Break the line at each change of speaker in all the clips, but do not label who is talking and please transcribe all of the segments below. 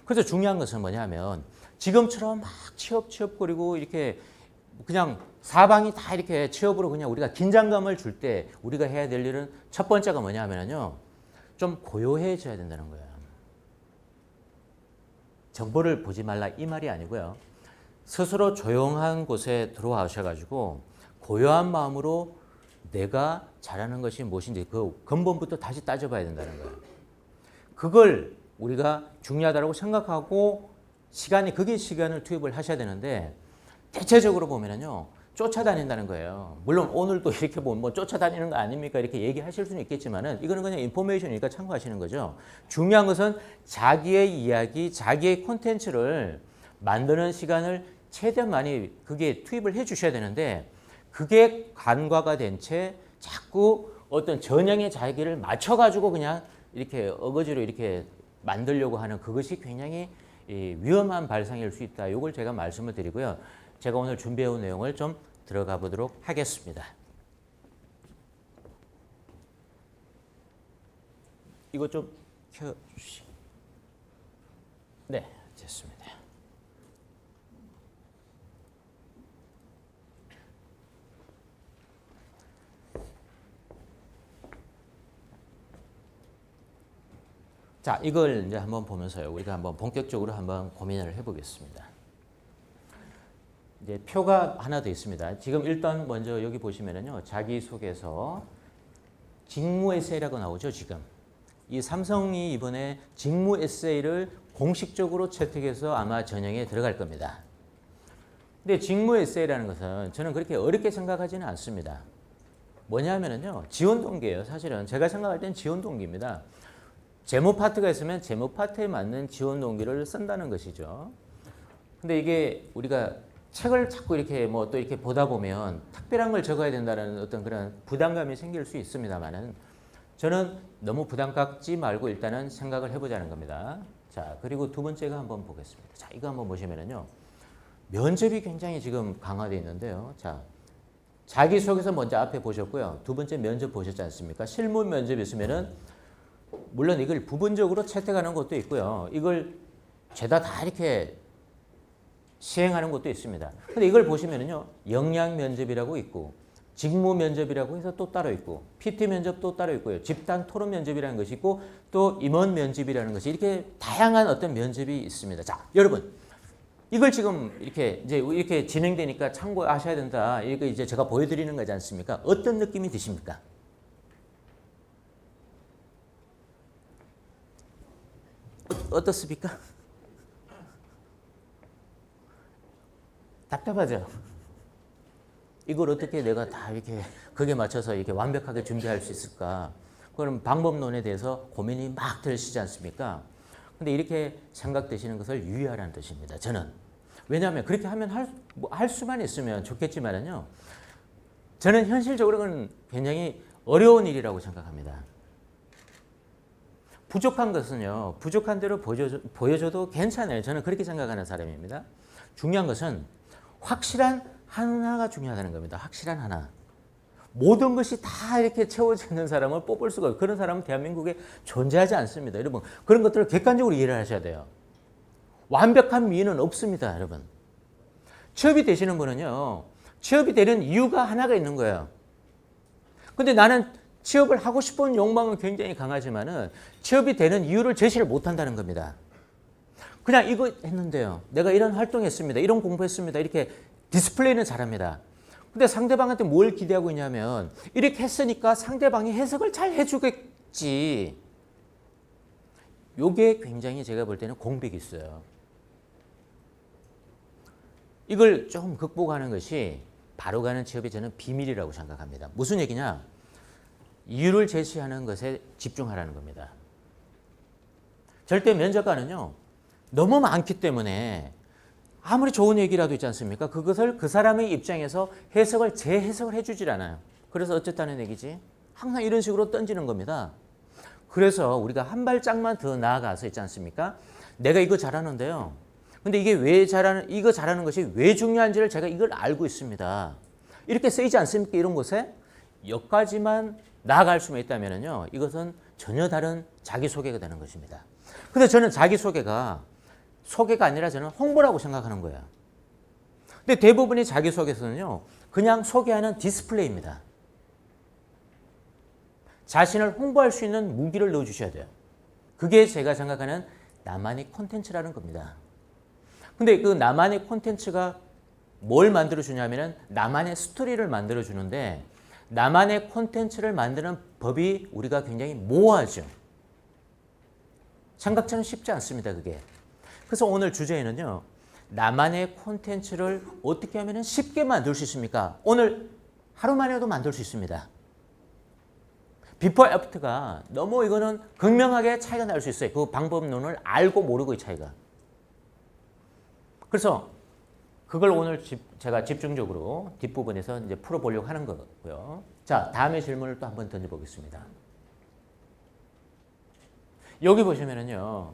그래서 중요한 것은 뭐냐면 지금처럼 막 취업거리고 이렇게 그냥 사방이 다 이렇게 취업으로 그냥 우리가 긴장감을 줄 때 우리가 해야 될 일은 첫 번째가 뭐냐면요. 좀 고요해져야 된다는 거예요. 정보를 보지 말라 이 말이 아니고요. 스스로 조용한 곳에 들어와셔가지고 고요한 마음으로 내가 잘하는 것이 무엇인지 그 근본부터 다시 따져봐야 된다는 거예요. 그걸 우리가 중요하다고 생각하고 그게 시간을 투입을 하셔야 되는데 대체적으로 보면은요. 쫓아다닌다는 거예요. 물론 오늘도 이렇게 보면 뭐 쫓아다니는 거 아닙니까? 이렇게 얘기하실 수는 있겠지만은 이거는 그냥 인포메이션이니까 참고하시는 거죠. 중요한 것은 자기의 이야기, 자기의 콘텐츠를 만드는 시간을 최대한 많이 그게 투입을 해 주셔야 되는데 그게 간과가 된 채 자꾸 어떤 전형의 자기를 맞춰가지고 그냥 이렇게 어거지로 이렇게 만들려고 하는 그것이 굉장히 위험한 발상일 수 있다. 이걸 제가 말씀을 드리고요. 제가 오늘 준비해온 내용을 좀 들어가 보도록 하겠습니다. 이거 좀 켜주시고. 네, 됐습니다. 자, 이걸 이제 한번 보면서요. 우리가 한번 본격적으로 한번 고민을 해보겠습니다. 이제 표가 하나 더 있습니다. 지금 일단 먼저 여기 보시면은요. 자기소개서 직무 에세이라고 나오죠, 지금. 이 삼성이 이번에 직무 에세이를 공식적으로 채택해서 아마 전형에 들어갈 겁니다. 근데 직무 에세이라는 것은 저는 그렇게 어렵게 생각하지는 않습니다. 뭐냐면은요. 지원 동기예요, 사실은. 제가 생각할 땐 지원 동기입니다. 제목 파트가 있으면 제목 파트에 맞는 지원 동기를 쓴다는 것이죠. 근데 이게 우리가 책을 자꾸 이렇게 뭐 또 이렇게 보다 보면 특별한 걸 적어야 된다는 어떤 그런 부담감이 생길 수 있습니다만은 저는 너무 부담 갖지 말고 일단은 생각을 해보자는 겁니다. 자, 그리고 두 번째가 한번 보겠습니다. 자, 이거 한번 보시면은요. 면접이 굉장히 지금 강화되어 있는데요. 자, 자기소개서 먼저 앞에 보셨고요. 두 번째 면접 보셨지 않습니까? 실무 면접이 있으면은 물론 이걸 부분적으로 채택하는 것도 있고요. 이걸 죄다 다 이렇게 시행하는 것도 있습니다. 근데 이걸 보시면은요. 역량 면접이라고 있고 직무 면접이라고 해서 또 따로 있고 PT 면접도 따로 있고요. 집단 토론 면접이라는 것이 있고 또 임원 면접이라는 것이 이렇게 다양한 어떤 면접이 있습니다. 자, 여러분. 이걸 지금 이렇게 이제 이렇게 진행되니까 참고하셔야 된다. 이거 이제 제가 보여드리는 거지 않습니까? 어떤 느낌이 드십니까? 어떻습니까? 답답하죠? 이걸 어떻게 내가 다 이렇게 거기에 맞춰서 이렇게 완벽하게 준비할 수 있을까? 그럼 방법론에 대해서 고민이 막 들으시지 않습니까? 근데 이렇게 생각되시는 것을 유의하라는 뜻입니다. 저는. 왜냐하면 그렇게 하면 할 수만 있으면 좋겠지만은요. 저는 현실적으로는 굉장히 어려운 일이라고 생각합니다. 부족한 것은요. 부족한 대로 보여줘도 괜찮아요. 저는 그렇게 생각하는 사람입니다. 중요한 것은 확실한 하나가 중요하다는 겁니다. 확실한 하나. 모든 것이 다 이렇게 채워지는 사람을 뽑을 수가 없어요. 그런 사람은 대한민국에 존재하지 않습니다. 여러분 그런 것들을 객관적으로 이해를 하셔야 돼요. 완벽한 미인은 없습니다. 여러분. 취업이 되시는 분은요. 취업이 되는 이유가 하나가 있는 거예요. 근데 나는 취업을 하고 싶은 욕망은 굉장히 강하지만은 취업이 되는 이유를 제시를 못한다는 겁니다. 그냥 이거 했는데요. 내가 이런 활동했습니다. 이런 공부했습니다. 이렇게 디스플레이는 잘합니다. 근데 상대방한테 뭘 기대하고 있냐면 이렇게 했으니까 상대방이 해석을 잘 해주겠지. 요게 굉장히 제가 볼 때는 공백이 있어요. 이걸 좀 극복하는 것이 바로 가는 취업이 저는 비밀이라고 생각합니다. 무슨 얘기냐? 이유를 제시하는 것에 집중하라는 겁니다. 절대 면접관은요. 너무 많기 때문에 아무리 좋은 얘기라도 있지 않습니까? 그것을 그 사람의 입장에서 재해석을 해주질 않아요. 그래서 어쨌다는 얘기지? 항상 이런 식으로 던지는 겁니다. 그래서 우리가 한 발짝만 더 나아가서 있지 않습니까? 내가 이거 잘하는데요. 근데 이게 이거 잘하는 것이 왜 중요한지를 제가 이걸 알고 있습니다. 이렇게 쓰이지 않습니까? 이런 곳에 여기까지만 나아갈 수만 있다면요. 이것은 전혀 다른 자기소개가 되는 것입니다. 근데 저는 자기소개가 소개가 아니라 저는 홍보라고 생각하는 거예요. 근데 대부분의 자기소개서는요, 그냥 소개하는 디스플레이입니다. 자신을 홍보할 수 있는 무기를 넣어주셔야 돼요. 그게 제가 생각하는 나만의 콘텐츠라는 겁니다. 근데 그 나만의 콘텐츠가 뭘 만들어주냐면은 나만의 스토리를 만들어주는데 나만의 콘텐츠를 만드는 법이 우리가 굉장히 모호하죠. 생각처럼 쉽지 않습니다, 그게. 그래서 오늘 주제에는요, 나만의 콘텐츠를 어떻게 하면 쉽게 만들 수 있습니까? 오늘 하루 만에도 만들 수 있습니다. 비포 애프터가 너무 이거는 극명하게 차이가 날 수 있어요. 그 방법론을 알고 모르고의 차이가. 그래서 그걸 오늘 제가 집중적으로 뒷부분에서 이제 풀어보려고 하는 거고요. 자, 다음의 질문을 또 한번 던져보겠습니다. 여기 보시면은요,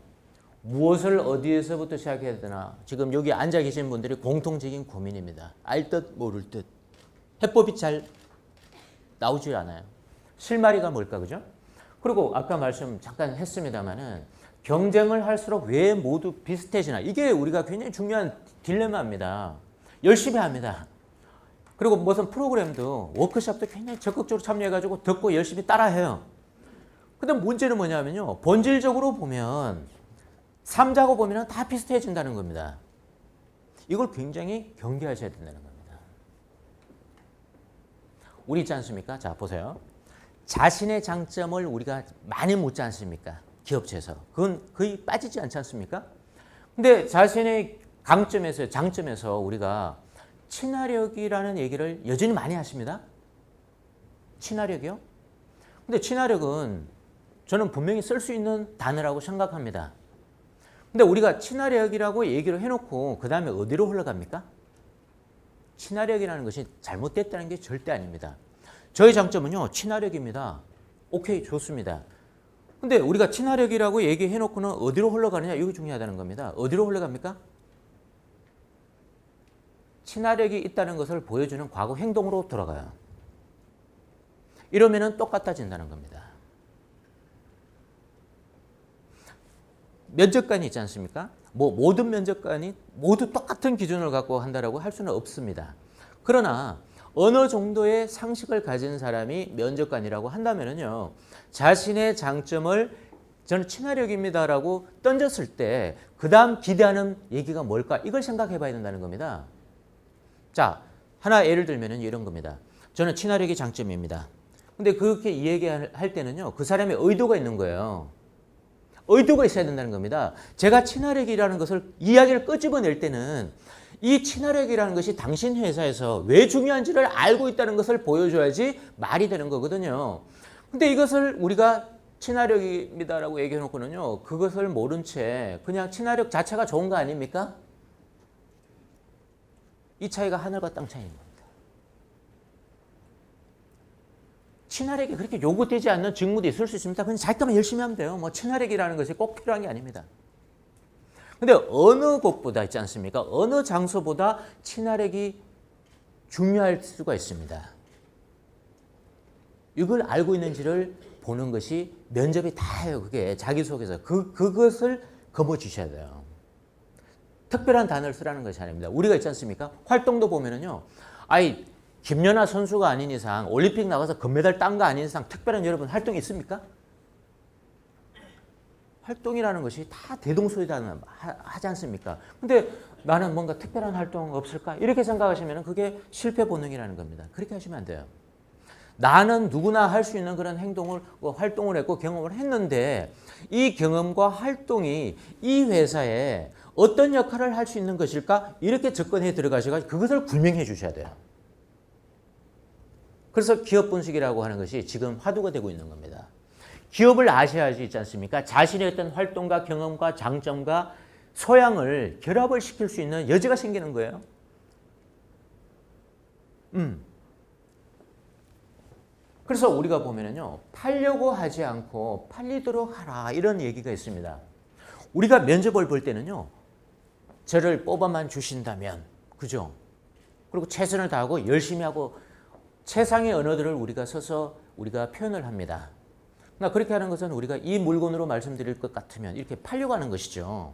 무엇을 어디에서부터 시작해야 되나? 지금 여기 앉아 계신 분들이 공통적인 고민입니다. 알 듯 모를 듯. 해법이 잘 나오지 않아요. 실마리가 뭘까, 그죠? 그리고 아까 말씀 잠깐 했습니다만은 경쟁을 할수록 왜 모두 비슷해지나? 이게 우리가 굉장히 중요한 딜레마입니다. 열심히 합니다. 그리고 무슨 프로그램도 워크숍도 굉장히 적극적으로 참여해가지고 듣고 열심히 따라해요. 근데 문제는 뭐냐면요, 본질적으로 보면 삼자고 보면 다 비슷해진다는 겁니다. 이걸 굉장히 경계하셔야 된다는 겁니다. 우리 있지 않습니까? 자, 보세요. 자신의 장점을 우리가 많이 묻지 않습니까? 기업체에서. 그건 거의 빠지지 않지 않습니까? 근데 자신의 강점에서, 장점에서 우리가 친화력이라는 얘기를 여전히 많이 하십니다. 친화력이요? 근데 친화력은 저는 분명히 쓸 수 있는 단어라고 생각합니다. 근데 우리가 친화력이라고 얘기를 해놓고 그 다음에 어디로 흘러갑니까? 친화력이라는 것이 잘못됐다는 게 절대 아닙니다. 저의 장점은요, 친화력입니다. 오케이, 좋습니다. 근데 우리가 친화력이라고 얘기해놓고는 어디로 흘러가느냐, 이게 중요하다는 겁니다. 어디로 흘러갑니까? 친화력이 있다는 것을 보여주는 과거 행동으로 돌아가요. 이러면은 똑같아진다는 겁니다. 면접관이 있지 않습니까? 모든 면접관이 모두 똑같은 기준을 갖고 한다라고 할 수는 없습니다. 그러나 어느 정도의 상식을 가진 사람이 면접관이라고 한다면요, 자신의 장점을 저는 친화력입니다라고 던졌을 때 그 다음 기대하는 얘기가 뭘까? 이걸 생각해 봐야 된다는 겁니다. 자, 하나 예를 들면 이런 겁니다. 저는 친화력이 장점입니다. 근데 그렇게 이야기할 때는요, 그 사람의 의도가 있는 거예요. 의도가 있어야 된다는 겁니다. 제가 친화력이라는 것을 이야기를 끄집어낼 때는 이 친화력이라는 것이 당신 회사에서 왜 중요한지를 알고 있다는 것을 보여줘야지 말이 되는 거거든요. 근데 이것을 우리가 친화력입니다라고 얘기해 놓고는요, 그것을 모른 채 그냥 친화력 자체가 좋은 거 아닙니까? 이 차이가 하늘과 땅 차이인 겁니다. 친화력이 그렇게 요구되지 않는 직무도 있을 수 있습니다. 그냥 자기 것만 열심히 하면 돼요. 뭐 친화력이라는 것이 꼭 필요한 게 아닙니다. 근데 어느 곳보다 있지 않습니까? 어느 장소보다 친화력이 중요할 수가 있습니다. 이걸 알고 있는지를 보는 것이 면접이 다예요. 그게 자기소개서. 그것을 거머쥐셔야 돼요. 특별한 단어를 쓰라는 것이 아닙니다. 우리가 있지 않습니까? 활동도 보면은요, 김연아 선수가 아닌 이상, 올림픽 나가서 금메달 딴 거 아닌 이상 특별한 여러분 활동이 있습니까? 활동이라는 것이 다 대동소이다 하지 않습니까? 근데 나는 뭔가 특별한 활동 없을까? 이렇게 생각하시면 그게 실패 본능이라는 겁니다. 그렇게 하시면 안 돼요. 나는 누구나 할 수 있는 그런 행동을, 활동을 했고 경험을 했는데 이 경험과 활동이 이 회사에 어떤 역할을 할 수 있는 것일까? 이렇게 접근해 들어가셔서 그것을 구명해 주셔야 돼요. 그래서 기업 분석이라고 하는 것이 지금 화두가 되고 있는 겁니다. 기업을 아셔야지 있지 않습니까? 자신의 어떤 활동과 경험과 장점과 소양을 결합을 시킬 수 있는 여지가 생기는 거예요. 그래서 우리가 보면은요, 팔려고 하지 않고 팔리도록 하라, 이런 얘기가 있습니다. 우리가 면접을 볼 때는요, 저를 뽑아만 주신다면, 그죠? 그리고 최선을 다하고 열심히 하고 최상의 언어들을 우리가 써서 우리가 표현을 합니다. 그렇게 하는 것은 우리가 이 물건으로 말씀드릴 것 같으면 이렇게 팔려고 하는 것이죠.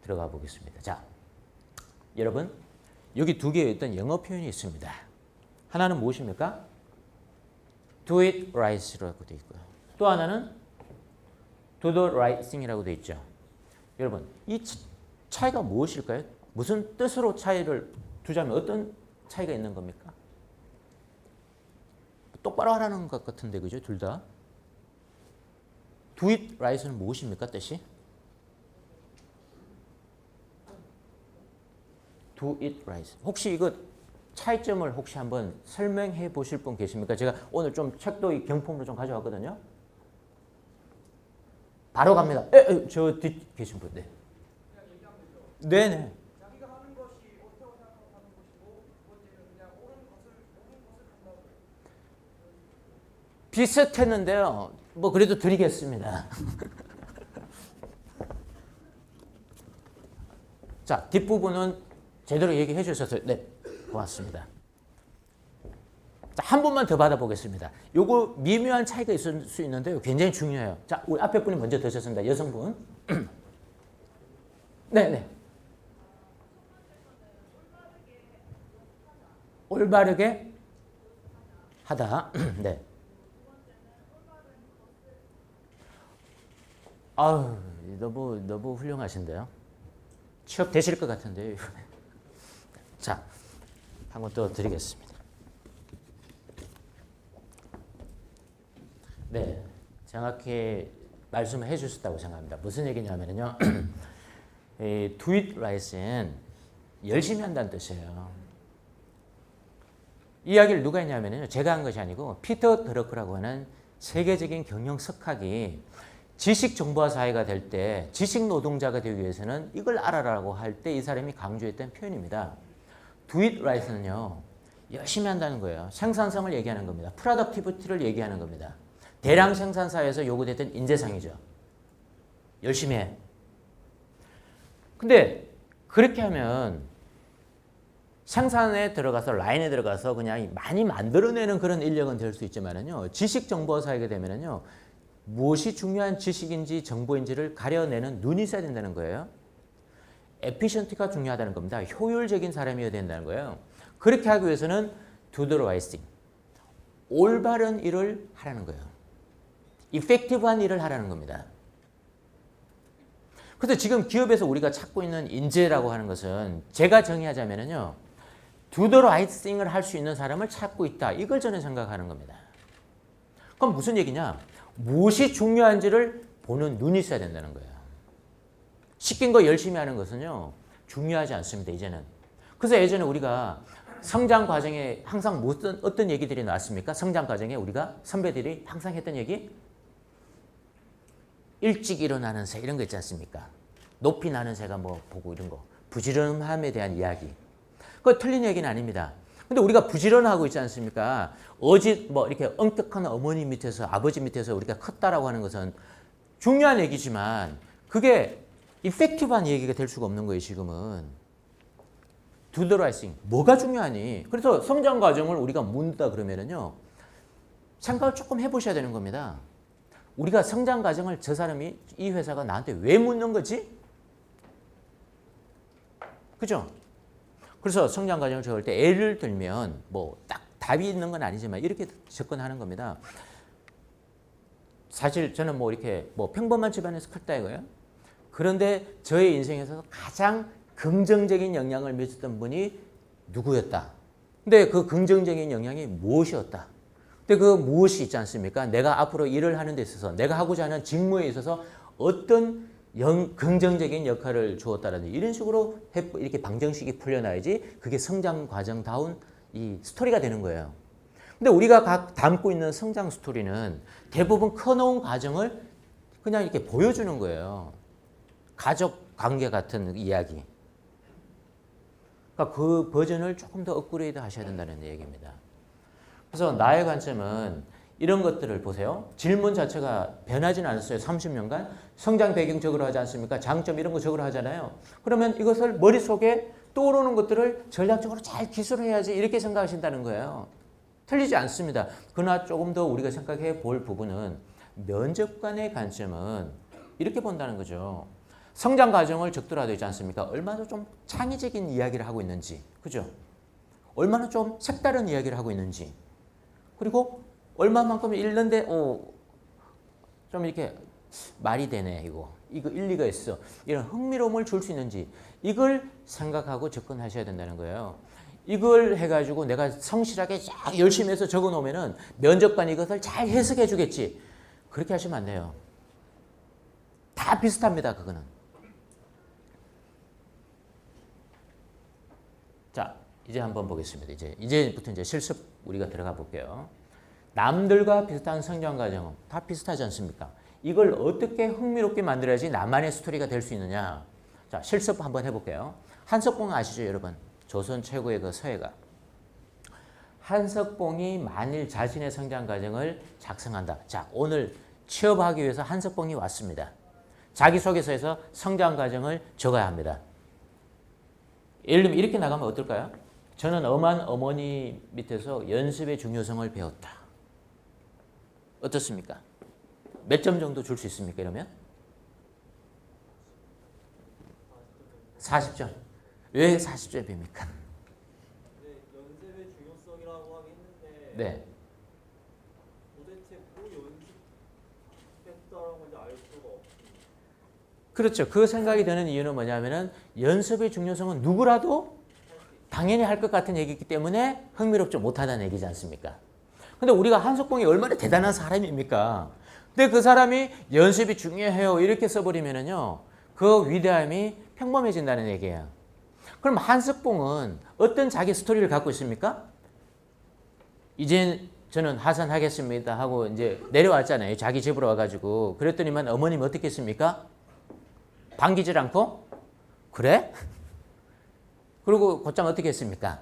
들어가 보겠습니다. 자, 여러분 여기 두 개의 어떤 영어 표현이 있습니다. 하나는 무엇입니까? Do it right라고 되어 있고요. 또 하나는 do the right thing이라고 되어 있죠. 여러분 이 차이가 무엇일까요? 무슨 뜻으로 차이를 두자면 어떤 차이가 있는 겁니까? 똑바로 하라는 것 같은데 그죠? 둘 다. Do it right은 무엇입니까? 뜻이? Do it right. 혹시 이거 차이점을 혹시 한번 설명해 보실 분 계십니까? 제가 오늘 좀 책도 이 경품으로 좀 가져왔거든요. 바로 갑니다. 저 뒤 계신 분. 네. 네네. 자기가 하는 것이 옳다고 생각하고 하는 것이고 두 번째는 그냥 옳은 것을 한다고. 비슷했는데요. 뭐 그래도 드리겠습니다. 자, 뒷부분은 제대로 얘기해 주셔서 네, 고맙습니다. 자, 한 번만 더 받아보겠습니다. 요거 미묘한 차이가 있을 수 있는데요. 굉장히 중요해요. 자, 우리 앞에 분이 먼저 드셨습니다. 여성분. 네네. 올바르게 하다. 네. 아우, 너무 훌륭하신데요. 취업 되실 것 같은데요. 자, 한 번 또 드리겠습니다. 네, 정확히 말씀을 해주셨다고 생각합니다. 무슨 얘기냐면요, do it right은 열심히 한다는 뜻이에요. 이 이야기를 누가 했냐면요, 제가 한 것이 아니고 피터 드러크라고 하는 세계적인 경영 석학이 지식 정보화 사회가 될 때 지식 노동자가 되기 위해서는 이걸 알아라고 할 때 이 사람이 강조했던 표현입니다. Do it right는요, 열심히 한다는 거예요. 생산성을 얘기하는 겁니다. 프로덕티비티를 얘기하는 겁니다. 대량 생산 사회에서 요구됐던 인재상이죠. 열심히 해. 근데 그렇게 하면 생산에 들어가서 라인에 들어가서 그냥 많이 만들어내는 그런 인력은 될 수 있지만은요, 지식 정보 사회가 되면은요, 무엇이 중요한 지식인지 정보인지를 가려내는 눈이 있어야 된다는 거예요. 에피션트가 중요하다는 겁니다. 효율적인 사람이어야 된다는 거예요. 그렇게 하기 위해서는 do the right thing. 올바른 일을 하라는 거예요. 이펙티브한 일을 하라는 겁니다. 그래서 지금 기업에서 우리가 찾고 있는 인재라고 하는 것은 제가 정의하자면요, do the right thing을 할 수 있는 사람을 찾고 있다. 이걸 저는 생각하는 겁니다. 그럼 무슨 얘기냐? 무엇이 중요한지를 보는 눈이 있어야 된다는 거예요. 시킨 거 열심히 하는 것은요, 중요하지 않습니다, 이제는. 그래서 예전에 우리가 성장 과정에 항상 어떤 얘기들이 나왔습니까? 성장 과정에 우리가 선배들이 항상 했던 얘기? 일찍 일어나는 새 이런 거 있지 않습니까? 높이 나는 새가 뭐 보고 이런 거. 부지런함에 대한 이야기. 그거 틀린 얘기는 아닙니다. 근데 우리가 부지런하고 있지 않습니까? 뭐 이렇게 엄격한 어머니 밑에서 아버지 밑에서 우리가 컸다라고 하는 것은 중요한 얘기지만 그게 이펙티브한 얘기가 될 수가 없는 거예요, 지금은. Do the right thing. 뭐가 중요하니? 그래서 성장 과정을 우리가 묻다 그러면은요, 생각을 조금 해보셔야 되는 겁니다. 우리가 성장 과정을 저 사람이, 이 회사가 나한테 왜 묻는 거지? 그죠? 그래서 성장 과정을 적을 때 예를 들면 뭐 딱 답이 있는 건 아니지만 이렇게 접근하는 겁니다. 사실 저는 뭐 이렇게 뭐 평범한 집안에서 컸다 이거예요. 그런데 저의 인생에서 가장 긍정적인 영향을 미쳤던 분이 누구였다. 근데 그 긍정적인 영향이 무엇이었다. 근데 그 무엇이 있지 않습니까? 내가 앞으로 일을 하는 데 있어서 내가 하고자 하는 직무에 있어서 어떤 긍정적인 역할을 주었다라는 이런 식으로 이렇게 방정식이 풀려나야지 그게 성장 과정다운 이 스토리가 되는 거예요. 근데 우리가 각 담고 있는 성장 스토리는 대부분 커놓은 과정을 그냥 이렇게 보여주는 거예요. 가족 관계 같은 이야기. 그러니까 그 버전을 조금 더 업그레이드 하셔야 된다는 얘기입니다. 그래서 나의 관점은 이런 것들을 보세요. 질문 자체가 변하지는 않았어요. 30년간. 성장 배경 적으로 하지 않습니까? 장점 이런 거 적으로 하잖아요. 그러면 이것을 머릿속에 떠오르는 것들을 전략적으로 잘 기술해야지 이렇게 생각하신다는 거예요. 틀리지 않습니다. 그러나 조금 더 우리가 생각해 볼 부분은 면접관의 관점은 이렇게 본다는 거죠. 성장 과정을 적더라도 있지 않습니까? 얼마나 좀 창의적인 이야기를 하고 있는지, 그죠? 얼마나 좀 색다른 이야기를 하고 있는지, 그리고 얼마만큼 읽는데 좀 이렇게 말이 되네, 이거 일리가 있어, 이런 흥미로움을 줄 수 있는지, 이걸 생각하고 접근하셔야 된다는 거예요. 이걸 해가지고 내가 성실하게 쫙 열심히 해서 적어 놓으면은 면접관이 이것을 잘 해석해 주겠지. 그렇게 하시면 안 돼요. 다 비슷합니다, 그거는. 자, 이제 한번 보겠습니다. 이제부터 이제 실습 우리가 들어가 볼게요. 남들과 비슷한 성장 과정은 다 비슷하지 않습니까? 이걸 어떻게 흥미롭게 만들어야지 나만의 스토리가 될 수 있느냐. 자, 실습 한번 해볼게요. 한석봉 아시죠, 여러분? 조선 최고의 그 서예가. 한석봉이 만일 자신의 성장 과정을 작성한다. 자, 오늘 취업하기 위해서 한석봉이 왔습니다. 자기소개서에서 성장 과정을 적어야 합니다. 예를 들면 이렇게 나가면 어떨까요? 저는 엄한 어머니 밑에서 연습의 중요성을 배웠다. 어떻습니까? 몇 점 정도 줄 수 있습니까, 이러면? 40점. 왜 40점입니까?
네, 연습의 중요성이라고 하긴 했는데
네.
도대체 뭐 연습했다라는 건지 알 수가 없습니다.
그렇죠. 그 생각이 드는 이유는 뭐냐면은 연습의 중요성은 누구라도 당연히 할 것 같은 얘기이기 때문에 흥미롭지 못하다는 얘기지 않습니까? 근데 우리가 한석봉이 얼마나 대단한 사람입니까? 근데 그 사람이 연습이 중요해요 이렇게 써버리면은요, 그 위대함이 평범해진다는 얘기예요. 그럼 한석봉은 어떤 자기 스토리를 갖고 있습니까? 이제 저는 하산하겠습니다 하고 이제 내려왔잖아요. 자기 집으로 와가지고. 그랬더니만 어머님 어떻게 했습니까? 반기질 않고? 그래? 그리고 곧장 어떻게 했습니까?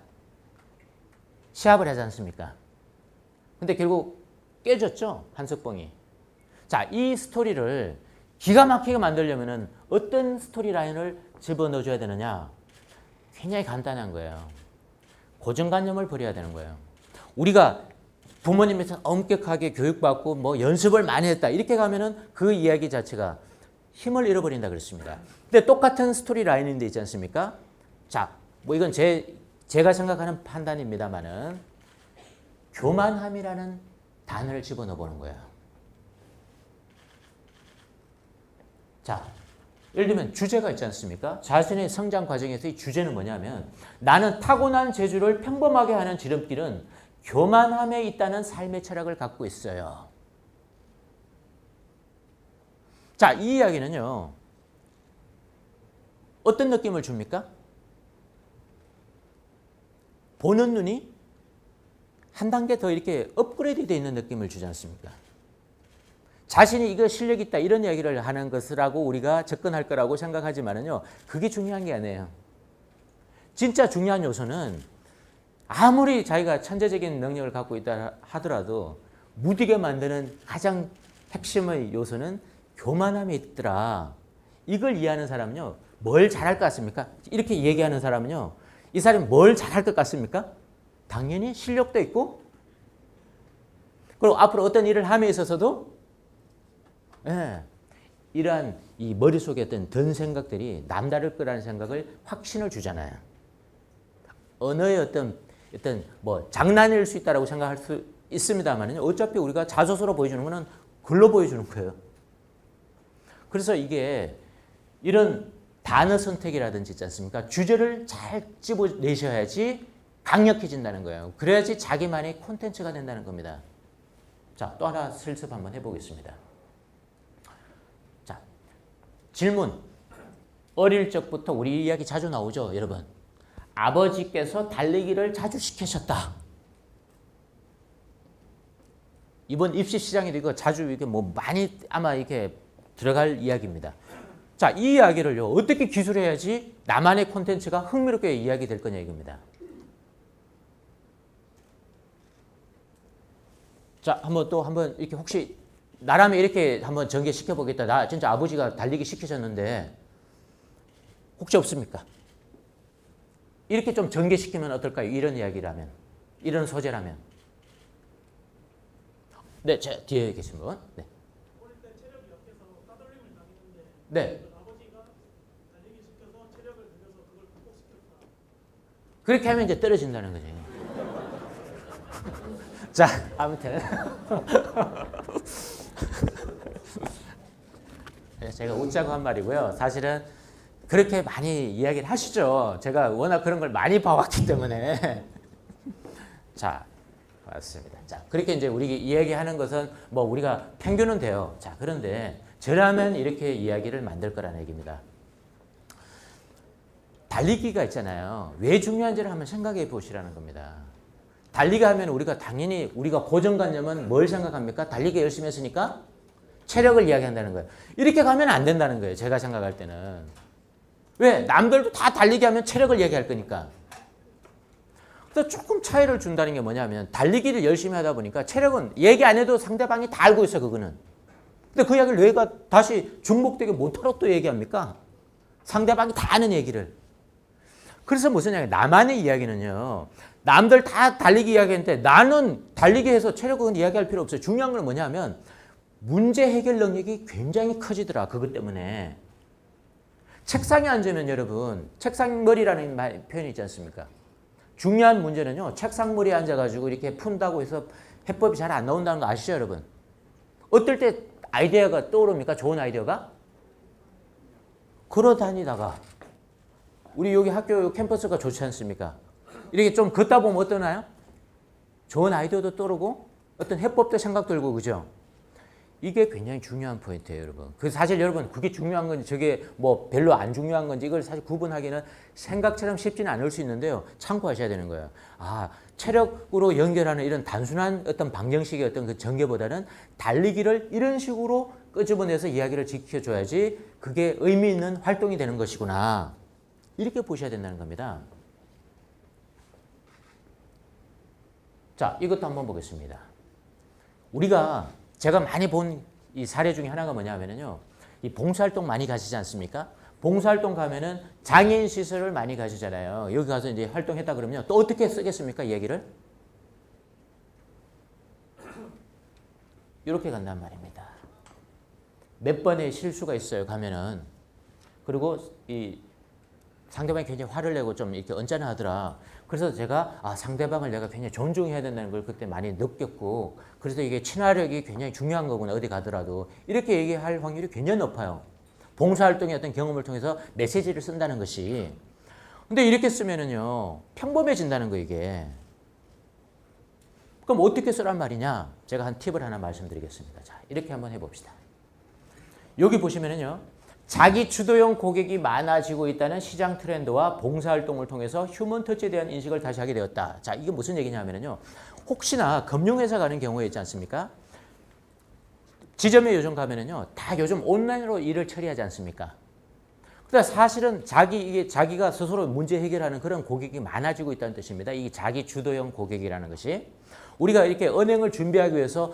시합을 하지 않습니까? 근데 결국 깨졌죠, 한석봉이. 자, 이 스토리를 기가 막히게 만들려면은 어떤 스토리 라인을 집어넣어줘야 되느냐? 굉장히 간단한 거예요. 고정관념을 버려야 되는 거예요. 우리가 부모님에서 엄격하게 교육받고 뭐 연습을 많이 했다 이렇게 가면은 그 이야기 자체가 힘을 잃어버린다 그랬습니다. 근데 똑같은 스토리 라인인데 있지 않습니까? 자, 뭐 이건 제가 생각하는 판단입니다만은 교만함이라는 단어를 집어넣어 보는 거예요. 자, 예를 들면 주제가 있지 않습니까? 자신의 성장 과정에서 이 주제는 뭐냐면 나는 타고난 재주를 평범하게 하는 지름길은 교만함에 있다는 삶의 철학을 갖고 있어요. 자, 이 이야기는요, 어떤 느낌을 줍니까? 보는 눈이 한 단계 더 이렇게 업그레이드 되어 있는 느낌을 주지 않습니까? 자신이 이거 실력 있다 이런 이야기를 하는 것이라고 우리가 접근할 거라고 생각하지만은요, 그게 중요한 게 아니에요. 진짜 중요한 요소는 아무리 자기가 천재적인 능력을 갖고 있다 하더라도 무디게 만드는 가장 핵심의 요소는 교만함이 있더라. 이걸 이해하는 사람은요, 뭘 잘할 것 같습니까? 이렇게 얘기하는 사람은요, 이 사람이 뭘 잘할 것 같습니까? 당연히 실력도 있고, 그리고 앞으로 어떤 일을 함에 있어서도 이러한 이 머릿속에 어떤 든 생각들이 남다를 거라는 생각을 확신을 주잖아요. 언어의 어떤 뭐 장난일 수 있다라고 생각할 수 있습니다만 어차피 우리가 자소서로 보여주는 거는 글로 보여주는 거예요. 그래서 이게 이런 단어 선택이라든지 있지 않습니까? 주제를 잘 집어내셔야지 강력해진다는 거예요. 그래야지 자기만의 콘텐츠가 된다는 겁니다. 자, 또 하나 실습 한번 해보겠습니다. 자, 질문. 어릴 적부터 우리 이야기 자주 나오죠, 여러분. 아버지께서 달리기를 자주 시키셨다. 이번 입시 시장에도 이거 자주 이렇게 뭐 많이 아마 이렇게 들어갈 이야기입니다. 자, 이 이야기를요, 어떻게 기술해야지 나만의 콘텐츠가 흥미롭게 이야기 될 거냐 이겁니다. 자, 한번 이렇게 혹시 나라면 이렇게 한번 전개시켜 보겠다. 나 진짜 아버지가 달리기 시키셨는데 혹시 없습니까? 이렇게 좀 전개시키면 어떨까요? 이런 이야기라면, 이런 소재라면. 네, 제 뒤에 계신 분. 네.
어릴 때 체력이 약해서 따돌림을 당했는데
네.
아버지가
그렇게 하면 이제 떨어진다는 거지. 자, 아무튼 제가 웃자고 한 말이고요. 사실은 그렇게 많이 이야기를 하시죠. 제가 워낙 그런 걸 많이 봐왔기 때문에. 자, 맞습니다. 자, 그렇게 이제 우리 이야기하는 것은 뭐 우리가 평균은 돼요. 자, 그런데 저라면 이렇게 이야기를 만들 거라는 얘기입니다. 달리기가 있잖아요. 왜 중요한지를 한번 생각해 보시라는 겁니다. 달리기 하면 우리가 당연히 우리가 고정관념은 뭘 생각합니까? 달리기 열심히 했으니까 체력을 이야기한다는 거예요. 이렇게 가면 안 된다는 거예요. 제가 생각할 때는. 왜? 남들도 다 달리기 하면 체력을 얘기할 거니까. 그래서 조금 차이를 준다는 게 뭐냐면 달리기를 열심히 하다 보니까 체력은 얘기 안 해도 상대방이 다 알고 있어 그거는. 근데 그 이야기를 왜 다시 중복되게 못하러 또 얘기합니까? 상대방이 다 아는 얘기를. 그래서 무슨 이야기? 나만의 이야기는요. 남들 다 달리기 이야기했는데 나는 달리기 해서 체력은 이야기할 필요 없어요. 중요한 건 뭐냐면 문제 해결 능력이 굉장히 커지더라. 그것 때문에. 책상에 앉으면 여러분 책상머리라는 표현이 있지 않습니까? 중요한 문제는요. 책상머리에 앉아가지고 이렇게 푼다고 해서 해법이 잘 안 나온다는 거 아시죠 여러분? 어떨 때 아이디어가 떠오릅니까? 좋은 아이디어가? 걸어다니다가 우리 여기 학교 캠퍼스가 좋지 않습니까? 이렇게 좀 걷다 보면 어떠나요? 좋은 아이디어도 떠오르고 어떤 해법도 생각 들고 그죠? 이게 굉장히 중요한 포인트예요, 여러분. 그 사실 여러분 그게 중요한 건지 저게 뭐 별로 안 중요한 건지 이걸 사실 구분하기는 생각처럼 쉽지는 않을 수 있는데요. 참고하셔야 되는 거예요. 아, 체력으로 연결하는 이런 단순한 어떤 방정식의 어떤 그 전개보다는 달리기를 이런 식으로 끄집어내서 이야기를 지켜줘야지 그게 의미 있는 활동이 되는 것이구나. 이렇게 보셔야 된다는 겁니다. 자, 이것도 한번 보겠습니다. 우리가 제가 많이 본 이 사례 중에 하나가 뭐냐면요. 이 봉사활동 많이 가시지 않습니까? 봉사활동 가면은 장애인 시설을 많이 가시잖아요. 여기 가서 이제 활동했다 그러면 또 어떻게 쓰겠습니까? 이 얘기를? 이렇게 간단 말입니다. 몇 번의 실수가 있어요. 가면은. 그리고 이 상대방이 굉장히 화를 내고 좀 이렇게 언짢아하더라. 그래서 제가 상대방을 내가 굉장히 존중해야 된다는 걸 그때 많이 느꼈고 그래서 이게 친화력이 굉장히 중요한 거구나 어디 가더라도 이렇게 얘기할 확률이 굉장히 높아요. 봉사활동의 어떤 경험을 통해서 메시지를 쓴다는 것이. 근데 이렇게 쓰면은요 평범해진다는 거 이게. 그럼 어떻게 쓰란 말이냐? 제가 한 팁을 하나 말씀드리겠습니다. 자, 이렇게 한번 해봅시다. 여기 보시면은요. 자기 주도형 고객이 많아지고 있다는 시장 트렌드와 봉사활동을 통해서 휴먼 터치에 대한 인식을 다시 하게 되었다. 자, 이게 무슨 얘기냐면요. 혹시나 금융회사 가는 경우에 있지 않습니까? 지점에 요즘 가면은요. 다 요즘 온라인으로 일을 처리하지 않습니까? 그러니까 사실은 자기가 스스로 문제 해결하는 그런 고객이 많아지고 있다는 뜻입니다. 이 자기 주도형 고객이라는 것이. 우리가 이렇게 은행을 준비하기 위해서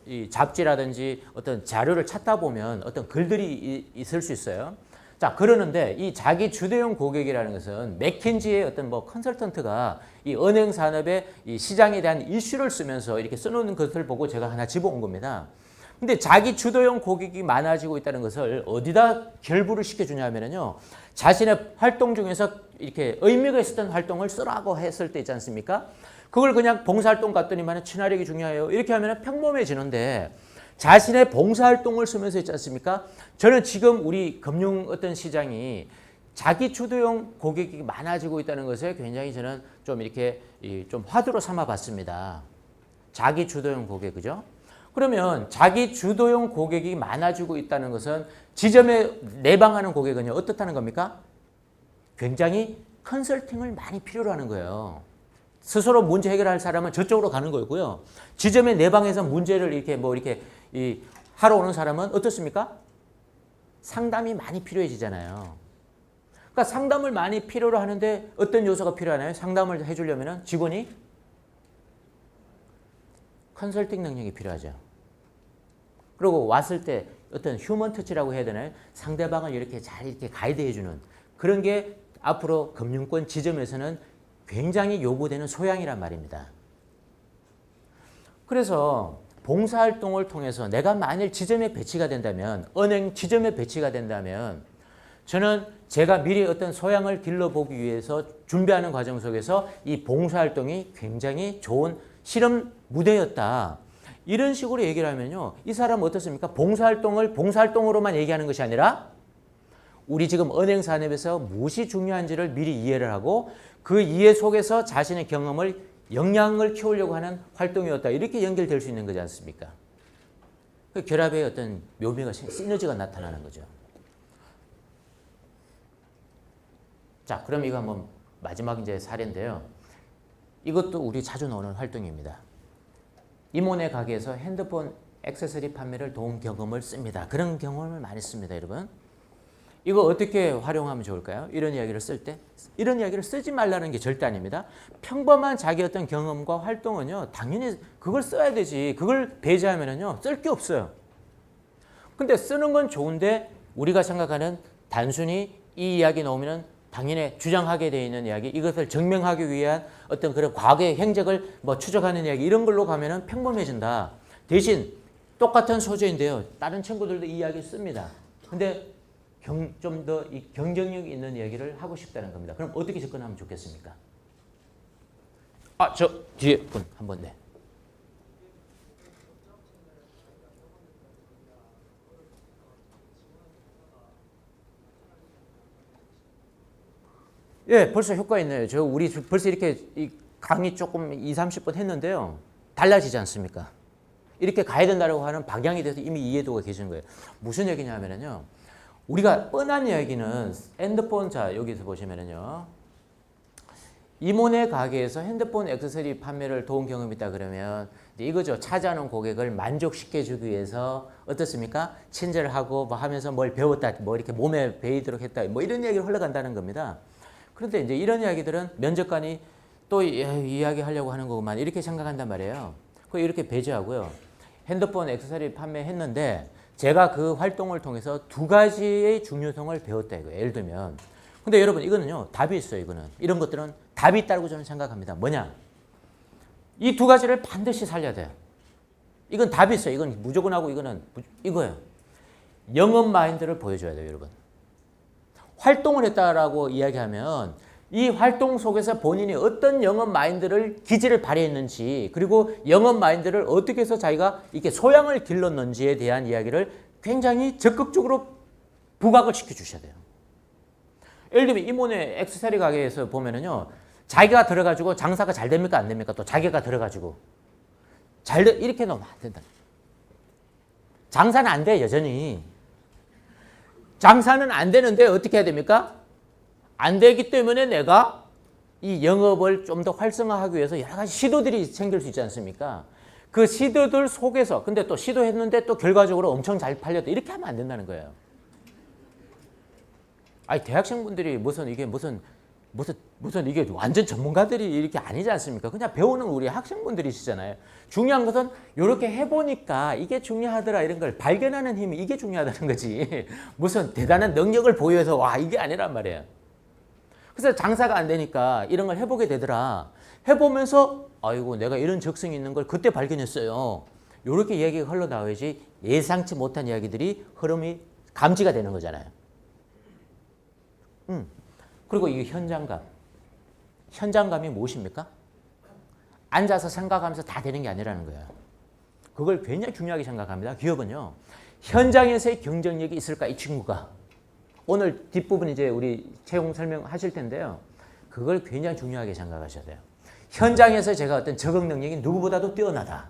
이 잡지라든지 어떤 자료를 찾다 보면 어떤 글들이 있을 수 있어요. 자, 그러는데 이 자기 주도형 고객이라는 것은 맥킨지의 어떤 컨설턴트가 이 은행 산업의 이 시장에 대한 이슈를 쓰면서 이렇게 써놓는 것을 보고 제가 하나 집어온 겁니다. 근데 자기 주도형 고객이 많아지고 있다는 것을 어디다 결부를 시켜주냐면요. 자신의 활동 중에서 이렇게 의미가 있었던 활동을 쓰라고 했을 때 있지 않습니까? 그걸 그냥 봉사활동 갔더니만 친화력이 중요해요. 이렇게 하면 평범해지는데 자신의 봉사활동을 쓰면서 있지 않습니까? 저는 지금 우리 금융 어떤 시장이 자기 주도형 고객이 많아지고 있다는 것에 굉장히 저는 좀 이렇게 좀 화두로 삼아 봤습니다. 자기 주도형 고객, 그죠? 그러면 자기 주도형 고객이 많아지고 있다는 것은 지점에 내방하는 고객은요, 어떻다는 겁니까? 굉장히 컨설팅을 많이 필요로 하는 거예요. 스스로 문제 해결할 사람은 저쪽으로 가는 거고요. 지점에 내방해서 문제를 이렇게 하러 오는 사람은 어떻습니까? 상담이 많이 필요해지잖아요. 그러니까 상담을 많이 필요로 하는데 어떤 요소가 필요하나요? 상담을 해주려면 직원이 컨설팅 능력이 필요하죠. 그리고 왔을 때 어떤 휴먼 터치라고 해야 되나요? 상대방을 이렇게 잘 이렇게 가이드해주는 그런 게 앞으로 금융권 지점에서는 굉장히 요구되는 소양이란 말입니다. 그래서 봉사활동을 통해서 내가 만일 지점에 배치가 된다면, 은행 지점에 배치가 된다면 저는 제가 미리 어떤 소양을 길러보기 위해서 준비하는 과정 속에서 이 봉사활동이 굉장히 좋은 실험 무대였다. 이런 식으로 얘기를 하면요. 이 사람은 어떻습니까? 봉사활동을 봉사활동으로만 얘기하는 것이 아니라 우리 지금 은행 산업에서 무엇이 중요한지를 미리 이해를 하고 그 이해 속에서 자신의 경험을 역량을 키우려고 하는 활동이었다. 이렇게 연결될 수 있는 거지 않습니까? 그 결합의 어떤 묘미가 시너지가 나타나는 거죠. 자, 그럼 이거 한번 마지막 이제 사례인데요. 이것도 우리 자주 나오는 활동입니다. 이모네 가게에서 핸드폰 액세서리 판매를 도움 경험을 씁니다. 그런 경험을 많이 씁니다, 여러분. 이거 어떻게 활용하면 좋을까요? 이런 이야기를 쓸 때? 이런 이야기를 쓰지 말라는 게 절대 아닙니다. 평범한 자기 어떤 경험과 활동은요, 당연히 그걸 써야 되지. 그걸 배제하면은요, 쓸 게 없어요. 근데 쓰는 건 좋은데 우리가 생각하는 단순히 이 이야기 나오면은 당연히 주장하게 되어 있는 이야기, 이것을 증명하기 위한 어떤 그런 과거의 행적을 뭐 추적하는 이야기, 이런 걸로 가면은 평범해진다. 대신 똑같은 소재인데요. 다른 친구들도 이 이야기 씁니다. 근데 좀 더 이 경쟁력 있는 이야기를 하고 싶다는 겁니다. 그럼 어떻게 접근하면 좋겠습니까? 아, 저 뒤에 분 한번 네. 예, 벌써 효과 있네요. 우리 벌써 이렇게 이 강의 조금 20-30분 했는데요. 달라지지 않습니까? 이렇게 가야 된다고 하는 방향에 대해서 이미 이해도가 계신 거예요. 무슨 얘기냐면요. 우리가 뻔한 이야기는 핸드폰, 자, 여기서 보시면은요. 이모네 가게에서 핸드폰 액세서리 판매를 도운 경험이 있다 그러면 이거죠. 찾아오는 고객을 만족시켜 주기 위해서 어떻습니까? 친절을 하고 뭐 하면서 뭘 배웠다, 뭐 이렇게 몸에 배이도록 했다, 뭐 이런 이야기를 흘러간다는 겁니다. 그런데 이제 이런 이야기들은 면접관이 또 이야기하려고 하는 거구만 이렇게 생각한단 말이에요. 그 이렇게 배제하고요. 핸드폰 액세서리 판매했는데 제가 그 활동을 통해서 두 가지의 중요성을 배웠다 이거예요. 예를 들면. 근데 여러분 이거는요. 답이 있어요. 이거는. 이런 것들은 답이 있다고 저는 생각합니다. 뭐냐? 이 두 가지를 반드시 살려야 돼요. 이건 답이 있어요. 이건 무조건 하고 이거는 이거예요. 영업 마인드를 보여줘야 돼요. 여러분. 활동을 했다라고 이야기하면 이 활동 속에서 본인이 어떤 영업 마인드를 기질을 발휘했는지 그리고 영업 마인드를 어떻게 해서 자기가 이렇게 소양을 길렀는지에 대한 이야기를 굉장히 적극적으로 부각을 시켜주셔야 돼요. 예를 들면 이모네 액세서리 가게에서 보면은요. 자기가 들어가지고 장사가 잘 됩니까 안 됩니까? 또 자기가 들어가지고 이렇게 놓으면 안 된다. 장사는 안 돼 여전히. 장사는 안 되는데 어떻게 해야 됩니까? 안 되기 때문에 내가 이 영업을 좀 더 활성화하기 위해서 여러 가지 시도들이 생길 수 있지 않습니까? 그 시도들 속에서 근데 또 시도했는데 또 결과적으로 엄청 잘 팔렸다. 이렇게 하면 안 된다는 거예요. 아니 대학생분들이 무슨 이게 완전 전문가들이 이렇게 아니지 않습니까? 그냥 배우는 우리 학생분들이시잖아요. 중요한 것은 이렇게 해보니까 이게 중요하더라 이런 걸 발견하는 힘이 이게 중요하다는 거지. 무슨 대단한 능력을 보여서 와 이게 아니란 말이에요. 그래서 장사가 안 되니까 이런 걸 해보게 되더라. 해보면서 아이고 내가 이런 적성이 있는 걸 그때 발견했어요. 이렇게 이야기가 흘러나와야지 예상치 못한 이야기들이 흐름이 감지가 되는 거잖아요. 그리고 이 현장감. 현장감이 무엇입니까? 앉아서 생각하면서 다 되는 게 아니라는 거예요. 그걸 굉장히 중요하게 생각합니다. 기업은요. 현장에서의 경쟁력이 있을까 이 친구가. 오늘 뒷부분 이제 우리 채용 설명하실 텐데요. 그걸 굉장히 중요하게 생각하셔야 돼요. 현장에서 제가 어떤 적응 능력이 누구보다도 뛰어나다.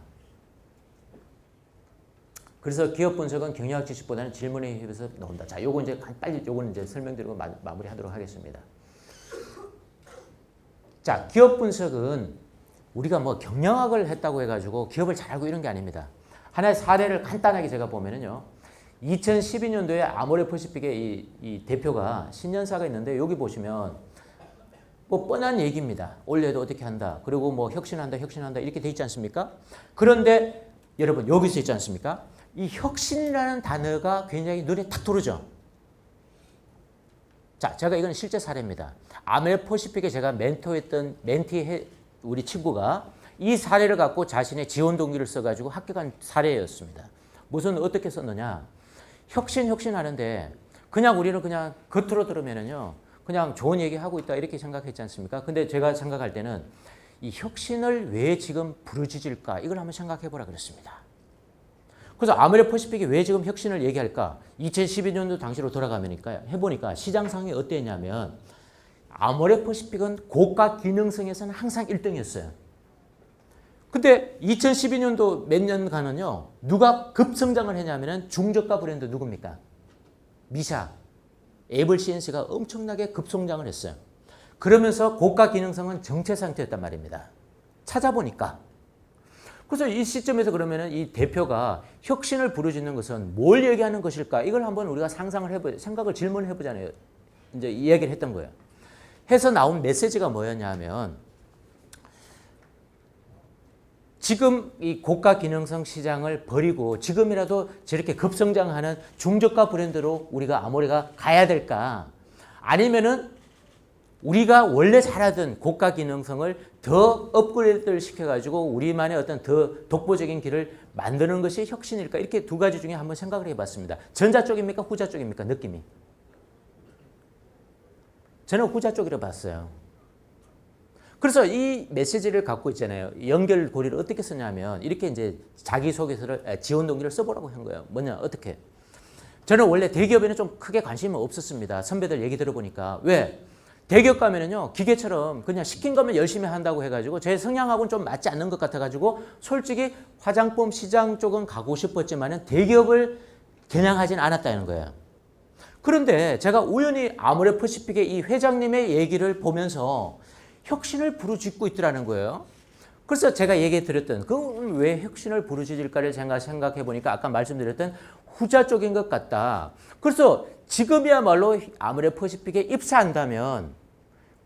그래서 기업 분석은 경영학 지식보다는 질문에 의해서 나온다. 자, 요거 이제 빨리 요거는 이제 설명드리고 마무리하도록 하겠습니다. 자, 기업 분석은 우리가 뭐 경영학을 했다고 해가지고 기업을 잘하고 이런 게 아닙니다. 하나의 사례를 간단하게 제가 보면은요. 2012년도에 아모레퍼시픽의 이 대표가 신년사가 있는데 여기 보시면 뭐 뻔한 얘기입니다. 올해도 어떻게 한다. 그리고 뭐 혁신한다 이렇게 돼 있지 않습니까? 그런데 여러분 여기서 있지 않습니까? 이 혁신이라는 단어가 굉장히 눈에 탁 들어오죠. 자, 제가 이건 실제 사례입니다. 아모레퍼시픽에 제가 멘토했던 우리 친구가 이 사례를 갖고 자신의 지원 동기를 써가지고 합격한 사례였습니다. 어떻게 썼느냐? 혁신하는데 그냥 우리는 그냥 겉으로 들으면은요, 그냥 좋은 얘기 하고 있다 이렇게 생각했지 않습니까? 근데 제가 생각할 때는 이 혁신을 왜 지금 부르짖을까 이걸 한번 생각해 보라 그랬습니다. 그래서 아모레퍼시픽이 왜 지금 혁신을 얘기할까? 2012년도 당시로 돌아가니까 해보니까 시장 상황이 어땠냐면 아모레퍼시픽은 고가 기능성에서는 항상 1등이었어요. 근데 2012년도 몇 년간은요, 누가 급성장을 했냐면 중저가 브랜드 누굽니까? 미샤, 애플 CNC가 엄청나게 급성장을 했어요. 그러면서 고가 기능성은 정체 상태였단 말입니다. 찾아보니까. 그래서 이 시점에서 그러면은 이 대표가 혁신을 부르짖는 것은 뭘 얘기하는 것일까? 이걸 한번 우리가 생각을 질문을 해보잖아요. 이제 이야기를 했던 거예요. 해서 나온 메시지가 뭐였냐 하면 지금 이 고가 기능성 시장을 버리고 지금이라도 저렇게 급성장하는 중저가 브랜드로 우리가 아모레가 가야 될까? 아니면은 우리가 원래 잘하던 고가 기능성을 더 업그레이드를 시켜가지고 우리만의 어떤 더 독보적인 길을 만드는 것이 혁신일까? 이렇게 두 가지 중에 한번 생각을 해봤습니다. 전자 쪽입니까? 후자 쪽입니까? 느낌이. 저는 후자 쪽이라 봤어요. 그래서 이 메시지를 갖고 있잖아요. 연결고리를 어떻게 쓰냐면 이렇게 이제 자기소개서를 지원 동기를 써보라고 한 거예요. 뭐냐? 어떻게? 저는 원래 대기업에는 좀 크게 관심이 없었습니다. 선배들 얘기 들어보니까. 왜? 대기업 가면은요, 기계처럼 그냥 시킨 거면 열심히 한다고 해가지고 제 성향하고는 좀 맞지 않는 것 같아가지고 솔직히 화장품 시장 쪽은 가고 싶었지만은 대기업을 겨냥하진 않았다는 거예요. 그런데 제가 우연히 아모레퍼시픽의 이 회장님의 얘기를 보면서 혁신을 부르짖고 있더라는 거예요. 그래서 제가 얘기 드렸던 그건 왜 혁신을 부르짖을까를 생각해 보니까 아까 말씀드렸던 후자 쪽인 것 같다. 그래서 지금이야말로 아모레퍼시픽에 입사한다면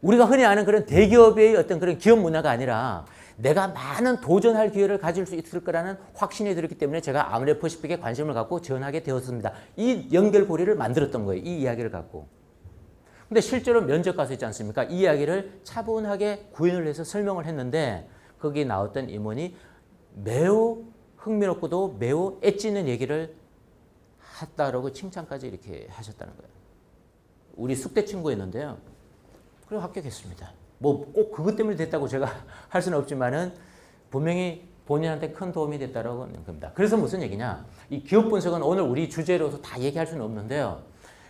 우리가 흔히 아는 그런 대기업의 어떤 그런 기업 문화가 아니라 내가 많은 도전할 기회를 가질 수 있을 거라는 확신이 들었기 때문에 제가 아모레퍼시픽에 관심을 갖고 지원하게 되었습니다. 이 연결고리를 만들었던 거예요. 이 이야기를 갖고. 근데 실제로 면접 가서 있지 않습니까? 이 이야기를 차분하게 구현을 해서 설명을 했는데 거기에 나왔던 임원이 매우 흥미롭고도 매우 엣지 있는 얘기를 했다라고 칭찬까지 이렇게 하셨다는 거예요. 우리 숙대 친구였는데요. 그리고 합격했습니다. 뭐 꼭 그것 때문에 됐다고 제가 할 수는 없지만은 분명히 본인한테 큰 도움이 됐다라고 하는 겁니다. 그래서 무슨 얘기냐? 이 기업 분석은 오늘 우리 주제로서 다 얘기할 수는 없는데요.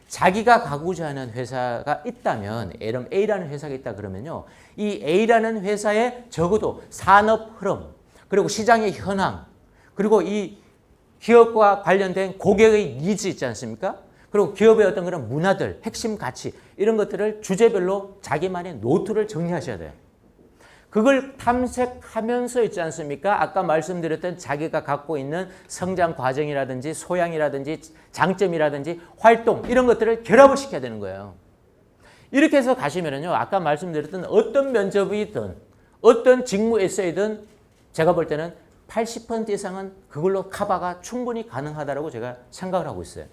자기가 가고자 하는 회사가 있다면, A라는 회사가 있다 그러면요. 이 A라는 회사의 적어도 산업 흐름, 그리고 시장의 현황, 그리고 이 기업과 관련된 고객의 니즈 있지 않습니까? 그리고 기업의 어떤 그런 문화들, 핵심 가치 이런 것들을 주제별로 자기만의 노트를 정리하셔야 돼요. 그걸 탐색하면서 있지 않습니까? 아까 말씀드렸던 자기가 갖고 있는 성장 과정이라든지 소양이라든지 장점이라든지 활동 이런 것들을 결합을 시켜야 되는 거예요. 이렇게 해서 가시면은요. 아까 말씀드렸던 어떤 면접이든 어떤 직무 에세이든 제가 볼 때는 80% 이상은 그걸로 커버가 충분히 가능하다고 제가 생각을 하고 있어요.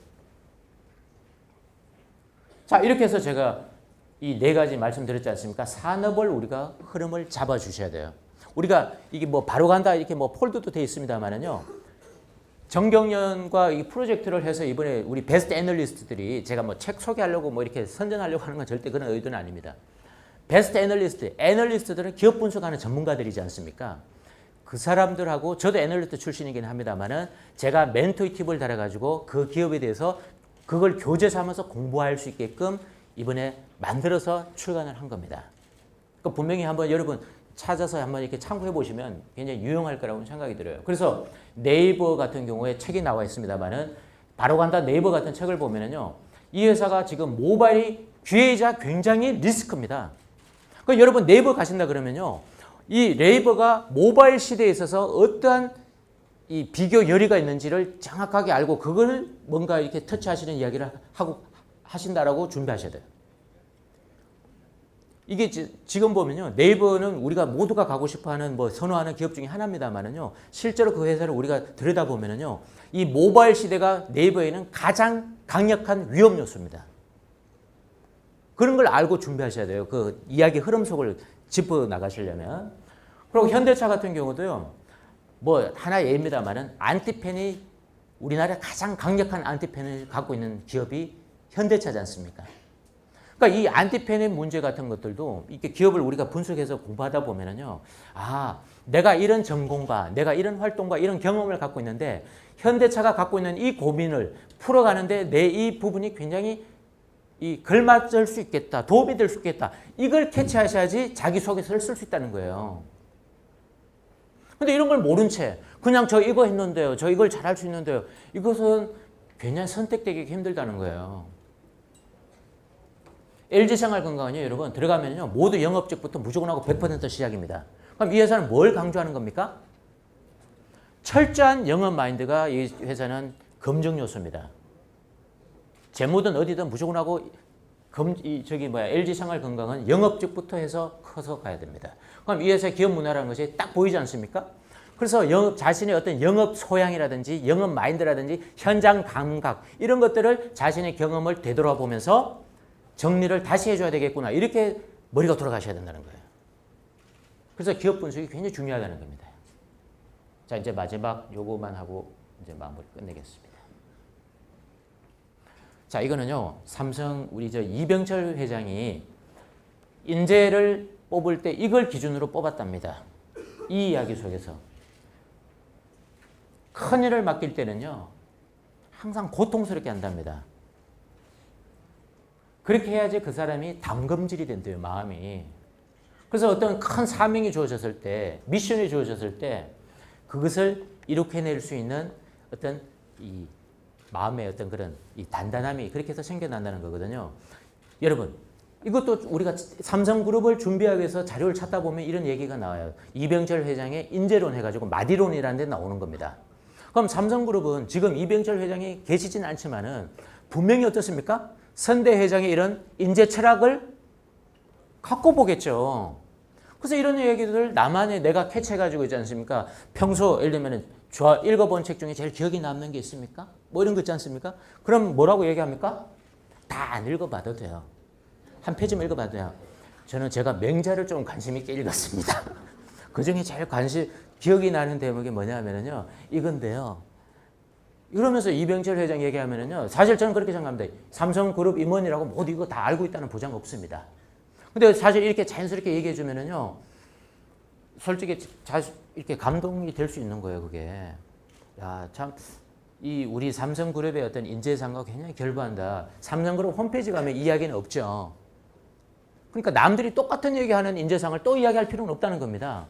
자, 이렇게 해서 제가 이 네 가지 말씀드렸지 않습니까? 산업을 우리가 흐름을 잡아 주셔야 돼요. 우리가 이게 뭐 바로 간다 이렇게 뭐 폴더도 돼 있습니다만은요. 정경련과 이 프로젝트를 해서 이번에 우리 베스트 애널리스트들이 제가 뭐 책 소개하려고 뭐 이렇게 선전하려고 하는 건 절대 그런 의도는 아닙니다. 베스트 애널리스트들은 기업 분석하는 전문가들이지 않습니까? 그 사람들하고 저도 애널리스트 출신이긴 합니다만은 제가 멘토 팁을 달아가지고 그 기업에 대해서 그걸 교재 삼아서 공부할 수 있게끔 이번에 만들어서 출간을 한 겁니다. 그러니까 분명히 한번 여러분 찾아서 한번 이렇게 참고해 보시면 굉장히 유용할 거라고 생각이 들어요. 그래서 네이버 같은 경우에 책이 나와 있습니다만은 바로 간다 네이버 같은 책을 보면은요. 이 회사가 지금 모바일이 기회이자 굉장히 리스크입니다. 그러니까 여러분 네이버 가신다 그러면요. 이 네이버가 모바일 시대에 있어서 어떠한 이 비교 열의가 있는지를 정확하게 알고 그걸 뭔가 이렇게 터치하시는 이야기를 하고 하신다라고 준비하셔야 돼요. 이게 지금 보면요. 네이버는 우리가 모두가 가고 싶어하는 뭐 선호하는 기업 중에 하나입니다만은요. 실제로 그 회사를 우리가 들여다보면은요. 이 모바일 시대가 네이버에는 가장 강력한 위험 요소입니다. 그런 걸 알고 준비하셔야 돼요. 그 이야기 흐름 속을 짚어 나가시려면. 그리고 현대차 같은 경우도요. 뭐 하나 예입니다만은 안티펜이 우리나라 가장 강력한 안티펜을 갖고 있는 기업이 현대차지 않습니까? 그러니까 이 안티페닉 문제 같은 것들도 이렇게 기업을 우리가 분석해서 공부하다 보면은요, 아, 내가 이런 전공과 내가 이런 활동과 이런 경험을 갖고 있는데 현대차가 갖고 있는 이 고민을 풀어가는데 내 이 부분이 굉장히 이 걸맞을 수 있겠다, 도움이 될 수 있겠다. 이걸 캐치하셔야지 자기소개서를 쓸 수 있다는 거예요. 근데 이런 걸 모른 채 그냥 저 이거 했는데요, 저 이걸 잘할 수 있는데요. 이것은 굉장히 선택되기 힘들다는 거예요. LG생활건강은요, 여러분 들어가면요 모두 영업직부터 무조건 하고 100% 시작입니다. 그럼 이 회사는 뭘 강조하는 겁니까? 철저한 영업 마인드가 이 회사는 검증 요소입니다. 재무든 어디든 무조건 하고 LG생활건강은 영업직부터 해서 커서 가야 됩니다. 그럼 이 회사의 기업 문화라는 것이 딱 보이지 않습니까? 그래서 자신의 어떤 영업 소양이라든지 영업 마인드라든지 현장 감각 이런 것들을 자신의 경험을 되돌아보면서 정리를 다시 해줘야 되겠구나. 이렇게 머리가 돌아가셔야 된다는 거예요. 그래서 기업 분석이 굉장히 중요하다는 겁니다. 자, 이제 마지막 요거만 하고 이제 마무리 끝내겠습니다. 자, 이거는요, 삼성 우리 이병철 회장이 인재를 뽑을 때 이걸 기준으로 뽑았답니다. 이 이야기 속에서. 큰 일을 맡길 때는요, 항상 고통스럽게 한답니다. 그렇게 해야지 그 사람이 담금질이 된대요, 마음이. 그래서 어떤 큰 사명이 주어졌을 때, 미션이 주어졌을 때, 그것을 이룩해낼 수 있는 어떤 이 마음의 어떤 그런 이 단단함이 그렇게 해서 생겨난다는 거거든요. 여러분, 이것도 우리가 삼성그룹을 준비하기 위해서 자료를 찾다 보면 이런 얘기가 나와요. 이병철 회장의 인재론 해가지고 마디론이라는 데 나오는 겁니다. 그럼 삼성그룹은 지금 이병철 회장이 계시진 않지만은 분명히 어떻습니까? 선대 회장의 이런 인재 철학을 갖고 보겠죠. 그래서 이런 얘기들 나만의 내가 캐치해가지고 있지 않습니까? 평소 예를 들면 읽어본 책 중에 제일 기억에 남는 게 있습니까? 뭐 이런 거 있지 않습니까? 그럼 뭐라고 얘기합니까? 다 안 읽어봐도 돼요. 한 페이지만 읽어봐도 돼요. 저는 제가 맹자를 좀 관심 있게 읽었습니다. 그 중에 제일 기억이 나는 대목이 뭐냐면요. 이건데요. 이러면서 이병철 회장 얘기하면은요. 사실 저는 그렇게 생각합니다. 삼성그룹 임원이라고 모두 이거 다 알고 있다는 보장 없습니다. 근데 사실 이렇게 자연스럽게 얘기해 주면은요. 솔직히 이렇게 감동이 될 수 있는 거예요, 그게. 야, 참, 우리 삼성그룹의 어떤 인재상과 굉장히 결부한다. 삼성그룹 홈페이지 가면 이야기는 없죠. 그러니까 남들이 똑같은 얘기하는 인재상을 또 이야기할 필요는 없다는 겁니다.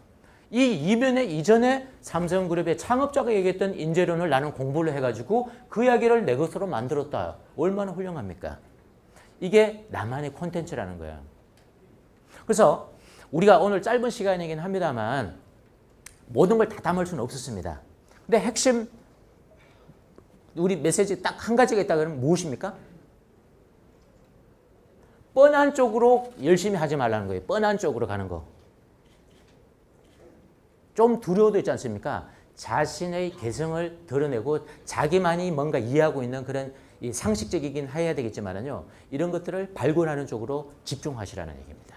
이 이면에 이전에 삼성그룹의 창업자가 얘기했던 인재론을 나는 공부를 해가지고 그 이야기를 내 것으로 만들었다. 얼마나 훌륭합니까? 이게 나만의 콘텐츠라는 거예요. 그래서 우리가 오늘 짧은 시간이긴 합니다만 모든 걸 다 담을 수는 없었습니다. 근데 핵심 우리 메시지 딱 한 가지가 있다 그러면 무엇입니까? 뻔한 쪽으로 열심히 하지 말라는 거예요. 뻔한 쪽으로 가는 거. 좀 두려워도 있지 않습니까? 자신의 개성을 드러내고 자기만이 뭔가 이해하고 있는 그런 상식적이긴 해야 되겠지만요. 이런 것들을 발굴하는 쪽으로 집중하시라는 얘기입니다.